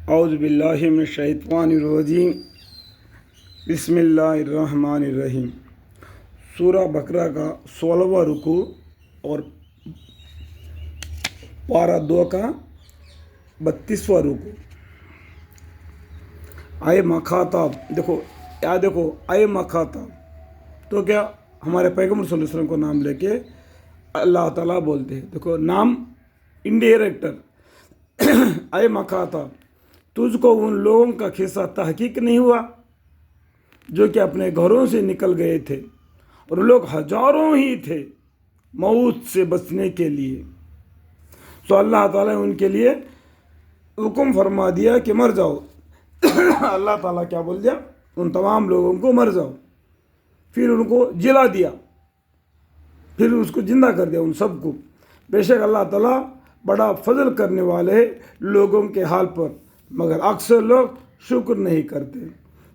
اعوذ باللہ من الشیطان الرجیم بسم اللہ الرحمن الرحیم۔ سورہ بقرہ کا 16واں رکوع اور پارہ 2 کا 32واں رکوع۔ اے مخاطب، دیکھو اے مخاطب، تو کیا ہمارے پیغمبر صلی اللہ علیہ وسلم کو نام لے کے اللہ تعالیٰ بولتے ہیں۔ دیکھو نام انڈائریکٹر، اے مخاطب، تجھ کو ان لوگوں کا قصہ تحقیق نہیں ہوا جو کہ اپنے گھروں سے نکل گئے تھے، اور لوگ ہزاروں ہی تھے موت سے بچنے کے لیے، تو اللہ تعالیٰ نے ان کے لیے حکم فرما دیا کہ مر جاؤ۔ اللہ تعالیٰ کیا بول دیا؟ ان تمام لوگوں کو مر جاؤ، پھر ان کو جلا دیا، پھر اس کو زندہ کر دیا ان سب کو۔ بے شک اللہ تعالیٰ بڑا فضل کرنے والے ہیں لوگوں کے حال پر، مگر اکثر لوگ شکر نہیں کرتے۔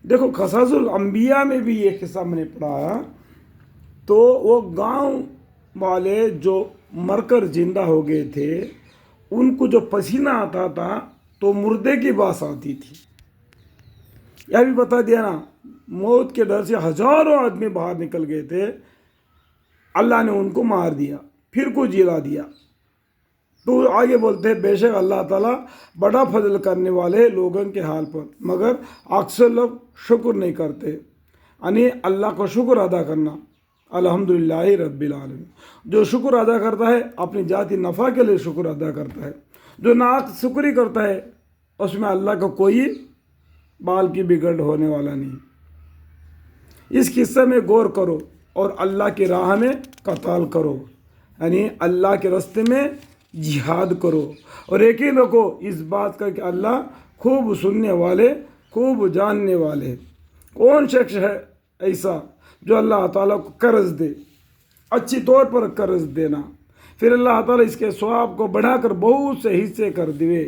دیکھو قصص الانبیاء میں بھی یہ قصہ میں نے پڑھا، تو وہ گاؤں والے جو مر کر زندہ ہو گئے تھے، ان کو جو پسینہ آتا تھا تو مردے کی باس آتی تھی۔ یہ بھی بتا دیا نا، موت کے ڈر سے ہزاروں آدمی باہر نکل گئے تھے، اللہ نے ان کو مار دیا، پھر کو جلا دیا۔ تو آگے بولتے ہیں بے شک اللہ تعالیٰ بڑا فضل کرنے والے لوگوں کے حال پر، مگر اکثر لوگ شکر نہیں کرتے۔ یعنی اللہ کا شکر ادا کرنا، الحمدللہ رب العالمین۔ جو شکر ادا کرتا ہے اپنی ذاتی نفع کے لیے شکر ادا کرتا ہے، جو ناشکری کرتا ہے اس میں اللہ کا کوئی بال کی بگڑ ہونے والا نہیں۔ اس قصے میں غور کرو اور اللہ کی راہ میں قتال کرو، یعنی اللہ کے راستے میں جہاد کرو، اور یقین رکھو اس بات کا کہ اللہ خوب سننے والے، خوب جاننے والے۔ کون شخص ہے ایسا جو اللہ تعالیٰ کو قرض دے، اچھی طور پر قرض دینا، پھر اللہ تعالیٰ اس کے ثواب کو بڑھا کر بہت سے حصے کر دے؟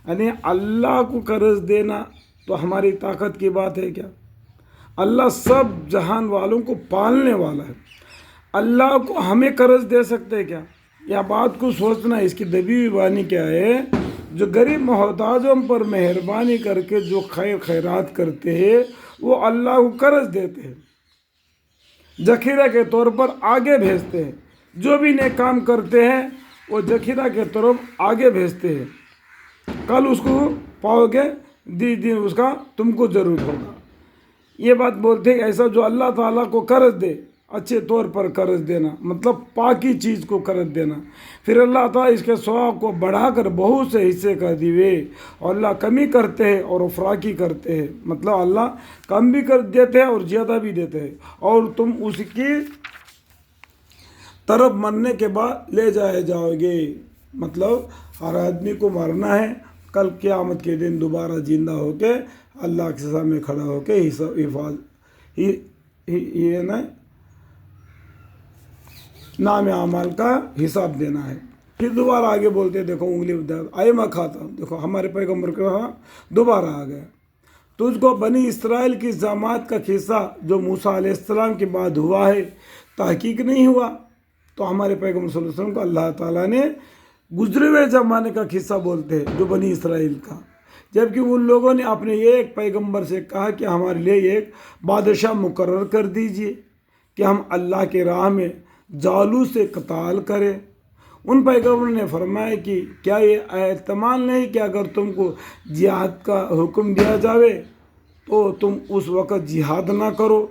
یعنی اللہ کو قرض دینا تو ہماری طاقت کی بات ہے کیا؟ اللہ سب جہان والوں کو پالنے والا ہے، اللہ کو ہمیں قرض دے سکتے کیا؟ یہ بات کو سوچنا، اس کی دبی ہوئی بانی کیا ہے؟ جو غریب محتاجوں پر مہربانی کر کے جو خیرات کرتے ہیں وہ اللہ کو قرض دیتے ہیں، ذخیرہ کے طور پر آگے بھیجتے ہیں۔ جو بھی نیک کام کرتے ہیں وہ ذخیرہ کے طرف آگے بھیجتے ہیں، کل اس کو پاؤ گے، دن اس کا تم کو ضرورت ہوگا۔ یہ بات بولتے ہیں ایسا جو اللہ تعالیٰ کو قرض دے، اچھے طور پر قرض دینا مطلب پاکی چیز کو قرض دینا، پھر اللہ تعالیٰ اس کے ثواب کو بڑھا کر بہت سے حصے کر دیے، اور اللہ کمی کرتے ہیں اور افراکی کرتے ہیں، مطلب اللہ کم بھی کر دیتے ہیں اور زیادہ بھی دیتے ہیں، اور تم اس کی طرف مرنے کے بعد لے جائے جاؤ گے۔ مطلب ہر آدمی کو مرنا ہے، کل قیامت کے دن دوبارہ زندہ ہو کے اللہ کے سامنے کھڑا ہو کے نام اعمال کا حساب دینا ہے۔ پھر دوبارہ آگے بولتے ہیں، دیکھو انگلی اے مخاطب، دیکھو ہمارے پیغمبر کا دوبارہ آ گیا، تجھ کو بنی اسرائیل کی جماعت کا قصہ جو موسیٰ علیہ السلام کے بعد ہوا ہے تحقیق نہیں ہوا؟ تو ہمارے پیغمبر صلی اللہ علیہ وسلم کو اللہ تعالیٰ نے گزرے ہوئے زمانے کا قصہ بولتے ہیں جو بنی اسرائیل کا، جبکہ ان لوگوں نے اپنے ایک پیغمبر سے کہا کہ ہمارے لیے ایک بادشاہ مقرر کر دیجئے کہ ہم اللہ کے راہ میں جالوت سے قتال کریں۔ ان پیغمبروں نے فرمایا کہ کیا یہ احتمال نہیں کہ اگر تم کو جہاد کا حکم دیا جاوے تو تم اس وقت جہاد نہ کرو؟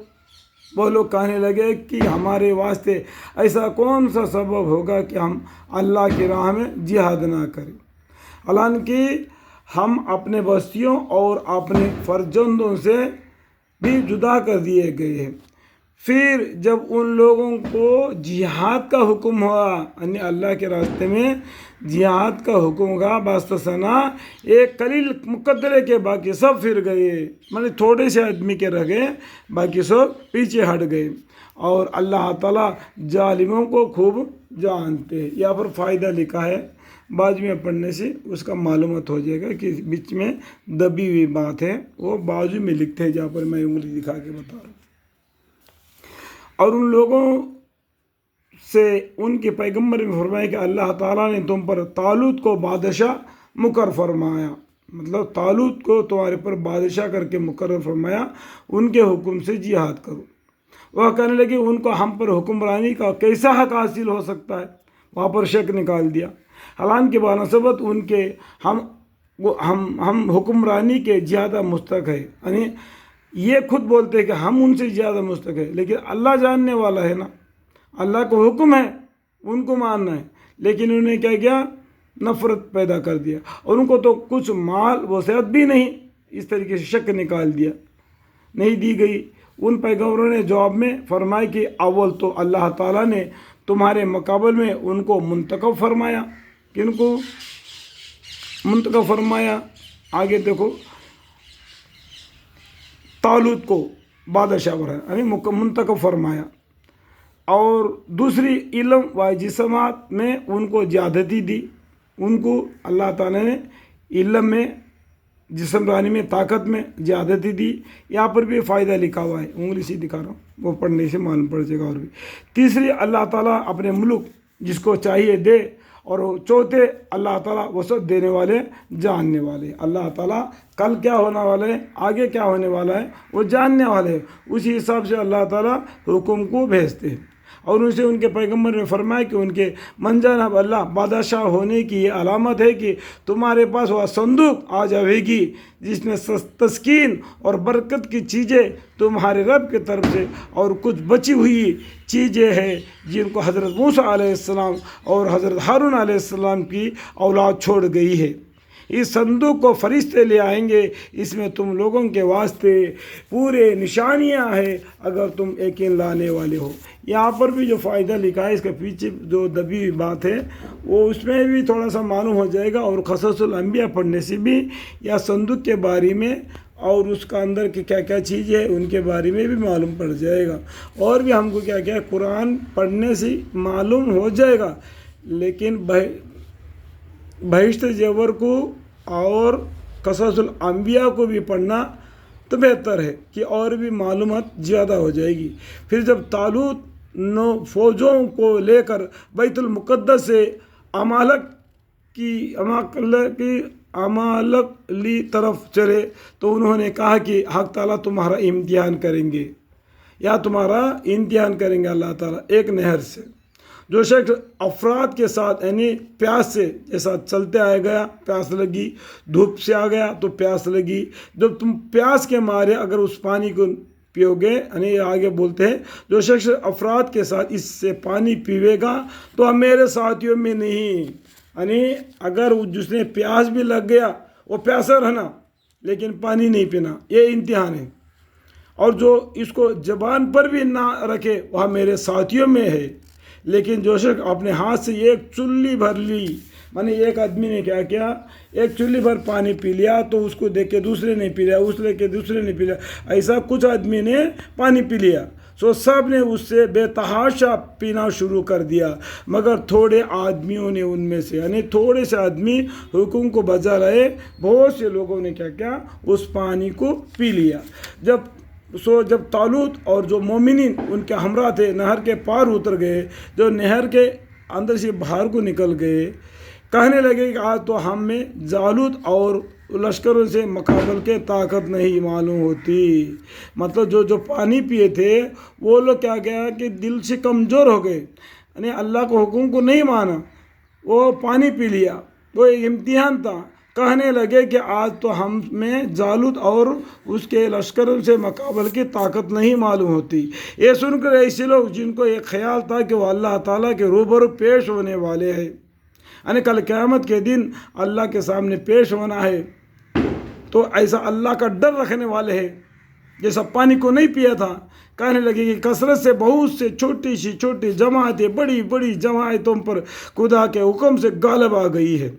وہ لوگ کہنے لگے کہ ہمارے واسطے ایسا کون سا سبب ہوگا کہ ہم اللہ کی راہ میں جہاد نہ کریں، حالانکہ ہم اپنے بستیوں اور اپنے فرزندوں سے بھی جدا کر دیے گئے ہیں۔ پھر جب ان لوگوں کو جہاد کا حکم ہوا، یعنی اللہ کے راستے میں جہاد کا حکم ہوا، باستثنا ایک قلیل مقدرے کے باقی سب پھر گئے، مطلب تھوڑے سے آدمی کے رہ گئے، باقی سب پیچھے ہٹ گئے، اور اللہ تعالیٰ ظالموں کو خوب جانتے ہیں۔ یہاں پر فائدہ لکھا ہے، بعد میں پڑھنے سے اس کا معلومات ہو جائے گا کہ بیچ میں دبی ہوئی بات ہے، وہ بازو میں لکھتے ہیں جہاں پر میں انگلی دکھا کے بتا رہا ہوں۔ اور ان لوگوں سے ان کے پیغمبر نے فرمایا کہ اللہ تعالیٰ نے تم پر طالوت کو بادشاہ مقرر فرمایا، مطلب طالوت کو تمہارے پر بادشاہ کر کے مقرر فرمایا، ان کے حکم سے جہاد کرو۔ وہ کہنے لگے ان کو ہم پر حکمرانی کا کیسا حق حاصل ہو سکتا ہے، وہاں پر شک نکال دیا۔ حالانکہ بنسبت ان کے ہم حکمرانی کے زیادہ مستحق ہے، یعنی یہ خود بولتے ہیں کہ ہم ان سے زیادہ مستحق ہے، لیکن اللہ جاننے والا ہے نا، اللہ کو حکم ہے ان کو ماننا ہے، لیکن انہوں نے کیا کیا، نفرت پیدا کر دیا، اور ان کو تو کچھ مال وصیت بھی نہیں، اس طریقے سے شک نکال دیا، نہیں دی گئی۔ ان پیغمبروں نے جواب میں فرمایا کہ اول تو اللہ تعالیٰ نے تمہارے مقابل میں ان کو منتخب فرمایا، کن کو منتخب فرمایا، آگے دیکھو، طالوت کو بادشاہ بنایا، یعنی منتخب فرمایا، اور دوسری علم و جسمات میں ان کو زیادتی دی، ان کو اللہ تعالیٰ نے علم میں، جسمانی میں، طاقت میں زیادتی دی۔ یہاں پر بھی فائدہ لکھا ہوا ہے، انگلی سے دکھا رہا ہوں، وہ پڑھنے سے معلوم پڑ جائے گا۔ اور بھی تیسری، اللہ تعالیٰ اپنے ملک جس کو چاہیے دے، اور چوتھے اللہ تعالیٰ وسعت دینے والے، جاننے والے۔ اللہ تعالیٰ کل کیا ہونے والا ہے، آگے کیا ہونے والا ہے، وہ جاننے والے ہیں، اسی حساب سے اللہ تعالیٰ حکم کو بھیجتے ہیں۔ اور ان سے ان کے پیغمبر نے فرمایا کہ ان کے من جانب اللہ بادشاہ ہونے کی یہ علامت ہے کہ تمہارے پاس وہ صندوق آ جائے گی جس میں تسکین اور برکت کی چیزیں تمہارے رب کی طرف سے، اور کچھ بچی ہوئی چیزیں ہیں جن کو حضرت موسیٰ علیہ السلام اور حضرت ہارون علیہ السلام کی اولاد چھوڑ گئی ہے۔ اس صندوق کو فرشتے لے آئیں گے، اس میں تم لوگوں کے واسطے پورے نشانیاں ہیں اگر تم یقین لانے والے ہو۔ یہاں پر بھی جو فائدہ لکھا ہے، اس کے پیچھے جو دبی ہوئی بات ہے وہ اس میں بھی تھوڑا سا معلوم ہو جائے گا، اور قصص الانبیاء پڑھنے سے بھی یا صندوق کے بارے میں اور اس کا اندر کی کیا کیا چیز ہے ان کے بارے میں بھی معلوم پڑ جائے گا، اور بھی ہم کو کیا کیا قرآن پڑھنے سے معلوم ہو جائے گا۔ لیکن بہشت زیور کو اور قصص الانبیاء کو بھی پڑھنا تو بہتر ہے کہ اور بھی معلومات زیادہ ہو جائے گی۔ پھر جب طالوت فوجوں کو لے کر بیت المقدس سے عمالقی طرف چلے تو انہوں نے کہا کہ حق تعالیٰ تمہارا امتحان کریں گے، یا تمہارا امتحان کریں گے اللہ تعالیٰ ایک نہر سے۔ جو شخص افراد کے ساتھ، یعنی پیاس سے، جیسا چلتے آئے گیا پیاس لگی، دھوپ سے آ گیا تو پیاس لگی، جب تم پیاس کے مارے اگر اس پانی کو پیو گے، یعنی آگے بولتے ہیں جو شخص افراد کے ساتھ اس سے پانی پیوے گا تو ہم میرے ساتھیوں میں نہیں، یعنی اگر جس نے پیاس بھی لگ گیا وہ پیاسا رہنا لیکن پانی نہیں پینا، یہ امتحان ہے۔ اور جو اس کو زبان پر بھی نہ رکھے وہ میرے ساتھیوں میں ہے۔ لیکن جو شخص اپنے ہاتھ سے ایک چلی بھر لی، مانے ایک آدمی نے کیا کیا، ایک چلی بھر پانی پی لیا تو اس کو دیکھ کے دوسرے نے پی لیا، اس لے کے دوسرے نے پی لیا، ایسا کچھ آدمی نے پانی پی لیا، سو سب نے اس سے بے تحاشا پینا شروع کر دیا، مگر تھوڑے آدمیوں نے ان میں سے، یعنی تھوڑے سے آدمی حکم کو بجا رہے، بہت سے لوگوں نے کیا کیا، اس پانی کو پی لیا۔ جب طالوت اور جو مومنین ان کے ہمراہ تھے نہر کے پار اتر گئے، جو نہر کے اندر سے باہر کو نکل گئے، کہنے لگے کہ آج تو ہم میں جالوت اور لشکروں سے مقابل کے طاقت نہیں معلوم ہوتی۔ مطلب جو پانی پیے تھے وہ لوگ کیا گیا کہ دل سے کمزور ہو گئے، یعنی اللہ کو حکم کو نہیں مانا، وہ پانی پی لیا، وہ ایک امتحان تھا۔ کہنے لگے کہ آج تو ہم میں جالوت اور اس کے لشکروں سے مقابل کی طاقت نہیں معلوم ہوتی۔ یہ سن کر ایسے لوگ جن کو ایک خیال تھا کہ وہ اللہ تعالیٰ کے روبرو پیش ہونے والے ہیں، یعنی کل قیامت کے دن اللہ کے سامنے پیش ہونا ہے، تو ایسا اللہ کا ڈر رکھنے والے ہیں، جیسا پانی کو نہیں پیا تھا، کہنے لگے کہ کثرت سے بہت سے چھوٹی سی چھوٹی جماعتیں بڑی بڑی جماعتوں پر خدا کے حکم سے غالب آ گئی ہے۔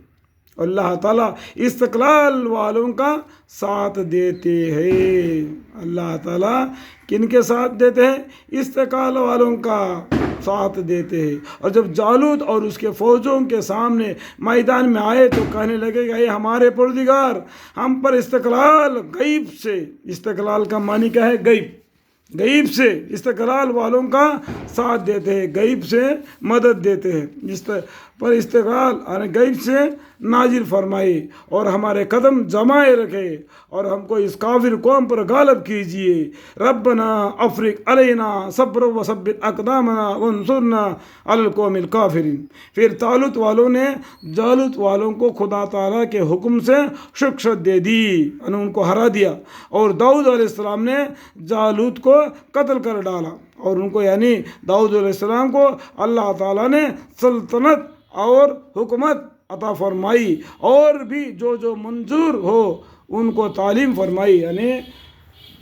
اللہ تعالیٰ استقلال والوں کا ساتھ دیتے ہیں۔ اللہ تعالیٰ کن کے ساتھ دیتے ہیں؟ استقلال والوں کا ساتھ دیتے ہیں۔ اور جب جالوت اور اس کے فوجوں کے سامنے میدان میں آئے تو کہنے لگے کہ اے ہمارے پروردگار، ہم پر استقلال غیب سے، استقلال کا معنی کیا ہے؟ غیب سے استقلال والوں کا ساتھ دیتے ہیں، غیب سے مدد دیتے ہیں۔ پر استقال یعنی غیب سے نازل فرمائے اور ہمارے قدم جمائے رکھے اور ہم کو اس کافر قوم پر غالب کیجیے۔ ربنا افرغ علینا صبر وثبت اقدامنا وانصرنا علی القوم الکافرین۔ پھر طالوت والوں نے جالوت والوں کو خدا تعالیٰ کے حکم سے شکست دے دی، یعنی ان کو ہرا دیا، اور داؤد علیہ السلام نے جالوت کو قتل کر ڈالا، اور ان کو یعنی داؤد علیہ السلام کو اللہ تعالیٰ نے سلطنت اور حکومت عطا فرمائی، اور بھی جو منظور ہو ان کو تعلیم فرمائی، یعنی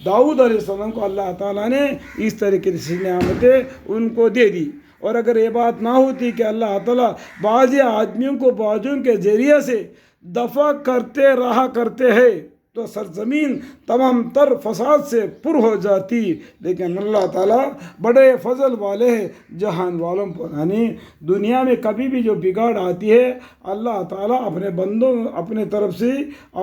داؤد علیہ السلام کو اللہ تعالیٰ نے اس طریقے سے نعمتیں ان کو دے دی۔ اور اگر یہ بات نہ ہوتی کہ اللہ تعالیٰ بعض آدمیوں کو بعضوں کے ذریعے سے دفع کرتے رہا کرتے ہیں تو سرزمین تمام تر فساد سے پر ہو جاتی، لیکن اللہ تعالیٰ بڑے فضل والے ہیں جہان والوں پر، یعنی دنیا میں کبھی بھی جو بگاڑ آتی ہے اللہ تعالیٰ اپنے بندوں اپنے طرف سے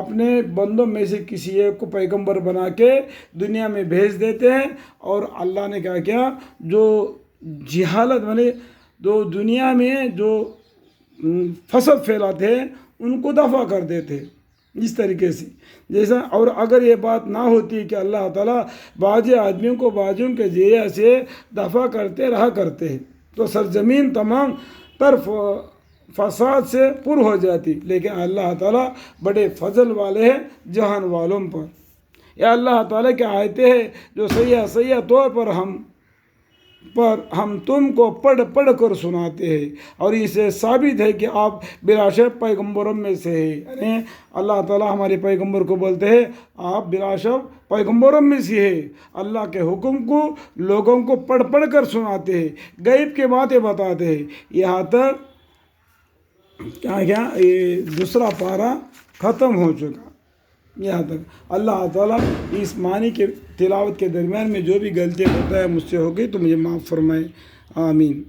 اپنے بندوں میں سے کسی ایک کو پیغمبر بنا کے دنیا میں بھیج دیتے ہیں، اور اللہ نے کیا کیا، جو جہالت یعنی جو دنیا میں جو فساد پھیلاتے ہیں ان کو دفع کر دیتے اس طریقے سے جیسا۔ اور اگر یہ بات نہ ہوتی کہ اللہ تعالیٰ بعض آدمیوں کو بعضوں کے ذریعے سے دفع کرتے رہا کرتے ہیں تو سرزمین تمام تر فساد سے پر ہو جاتی، لیکن اللہ تعالیٰ بڑے فضل والے ہیں جہان والوں پر۔ یا اللہ تعالیٰ کی آیتیں ہیں جو صحیح طور پر ہم تم کو پڑھ کر سناتے ہیں، اور اسے ثابت ہے کہ آپ بلا شک پیغمبروں میں سے ہیں، یعنی اللہ تعالیٰ ہمارے پیغمبر کو بولتے ہیں آپ بلا شک پیغمبروں میں سے ہیں، اللہ کے حکم کو لوگوں کو پڑھ کر سناتے ہیں، غیب کی باتیں بتاتے ہیں۔ یہاں تک کیا یہ دوسرا پارہ ختم ہو چکا، یہاں تک۔ اللہ تعالیٰ اس معنی کے تلاوت کے درمیان میں جو بھی غلطی ہوتا ہے مجھ سے ہوگی تو مجھے معاف فرمائے، آمین۔